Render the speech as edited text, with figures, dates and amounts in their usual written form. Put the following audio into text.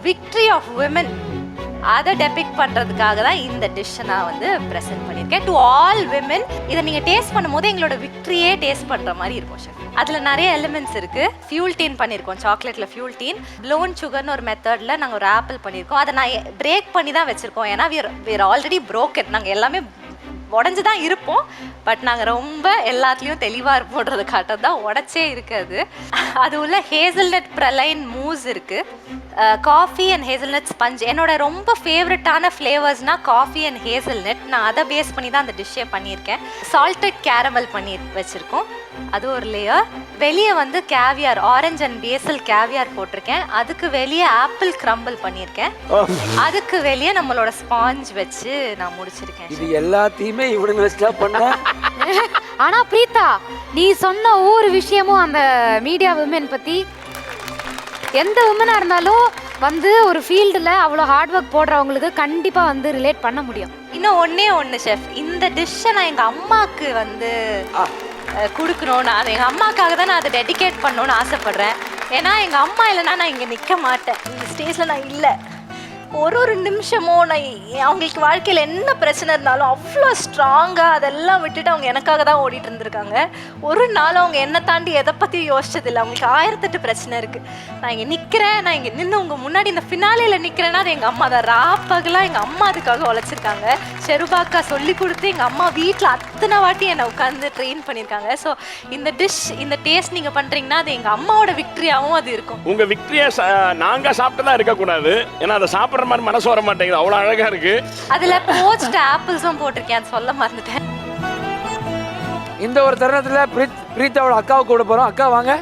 Victory of women அதை depict பண்ணுறதுக்காக தான் இந்த டிஷ்ஷை நான் வந்து ப்ரெசென்ட் பண்ணியிருக்கேன் டு ஆல் விமன். இதை நீங்கள் டேஸ்ட் பண்ணும்போது எங்களோட விக்ட்ரியே டேஸ்ட் பண்ணுற மாதிரி இருக்கும் ஷெஃப். அதில் நிறைய எலிமெண்ட்ஸ் இருக்குது. ஃபியூல் டீன் பண்ணியிருக்கோம், சாக்லேட்டில் ஃபியூல் டீன். ப்ளோன் சுகர்னு ஒரு மெத்தடில் நாங்கள் ஒரு ஆப்பிள் பண்ணியிருக்கோம். அதை நான் பிரேக் பண்ணி தான் வச்சுருக்கோம். ஏன்னா விர் ஆல்ரெடி ப்ரோக்கன். நாங்கள் எல்லாமே உடஞ்சி தான் இருப்போம், பட் நாங்கள் ரொம்ப எல்லாத்துலேயும் தெளிவாக இருப்போன்றதை காட்டுறது தான் உடச்சே இருக்காது. அது உள்ள ஹேசல்நட் ப்ரலைன் மூஸ் இருக்குது, காஃபி அண்ட் ஹேசல்நட் ஸ்பஞ்ச். என்னோட ரொம்ப ஃபேவரட்டான ஃப்ளேவர்ஸ்னால் காஃபி அண்ட் ஹேசல்நட். நான் அதை பேஸ் பண்ணி தான் அந்த டிஷ்ஷே பண்ணியிருக்கேன். சால்டட் கேரமல் பண்ணி வச்சுருக்கோம், அது ஒரு லேயர். வெளியே வந்து caviar, orange and basil caviar போட்டிருக்கேன். அதுக்கு வெளியே ஆப்பிள் கிரம்பிள் பண்ணியிருக்கேன். அதுக்கு வெளியே நம்மளோட ஸ்பாஞ்ச் வச்சு நான் முடிச்சிருக்கேன். இது எல்லாத்தையுமே இவனுங்க வச்சுட்டா பண்ண. ஆனா பிரீதா, நீ சொன்ன ஒவ்வொரு விஷயமும் அந்த மீடியா விமன் பத்தி, எந்த உமனா இருந்தாலும் வந்து ஒரு ஃபீல்டில் அவ்வளோ ஹார்ட் ஒர்க் போடுறவங்களுக்கு கண்டிப்பாக வந்து ரிலேட் பண்ண முடியும். இன்னும் ஒன்று ஷெஃப், இந்த டிஷ்ஷை நான் எங்கள் அம்மாவுக்கு வந்து கொடுக்கணும். நான் எங்கள் அம்மாவுக்காக தான் நான் அதை டெடிகேட் பண்ணணும்னு ஆசைப்பட்றேன். ஏன்னா எங்கள் அம்மா இல்லைன்னா நான் இங்கே நிற்க மாட்டேன், இந்த ஸ்டேஜில் நான் இல்லை. ஒரு நிமிஷமும் நான் அவங்களுக்கு வாழ்க்கையில் என்ன பிரச்சனை இருந்தாலும் அவ்வளோ ஸ்ட்ராங்காக அதெல்லாம் விட்டுட்டு அவங்க எனக்காக தான் ஓடிட்டு இருந்திருக்காங்க. ஒரு நாள் அவங்க என்னை தாண்டி எதை பற்றி யோசிச்சதில்லை. அவங்களுக்கு 1008 பிரச்சனை இருக்குது. நான் இங்கே நிற்கிறேன், நான் இங்கே நின்று உங்கள் முன்னாடி இந்த ஃபினாலியில் நிற்கிறேன்னா அது எங்கள் அம்மா தான். ராப்பகலாம் எங்கள் அம்மா அதுக்காக உழைச்சிருக்காங்க. செருபாக்கா சொல்லி கொடுத்து எங்கள் அம்மா வீட்டில் அத்தனை வாட்டி என்னை உட்காந்து ட்ரெயின் பண்ணியிருக்காங்க. ஸோ இந்த டிஷ், இந்த டேஸ்ட் நீங்கள் பண்ணுறீங்கன்னா அது எங்கள் அம்மாவோட விக்ட்ரியாகவும் அது இருக்கும். உங்கள் விக்ட்ரியை நாங்கள் சாப்பிட்டு தான் இருக்கக்கூடாது, ஏன்னா அதை சாப்பிட்ற மாதிரி மனசு வர மாட்டேங்குது, அவ்வளோ அழகா இருக்கு. அதுல போஸ்ட் ஆப்பிள்ஸும் போட்டிருக்கேன், அது சொல்ல மறந்துட்டேன். இந்த ஒரு தருணத்துல பிரீத்தாவோட அக்காவை கூட போறோம். அக்கா வாங்க.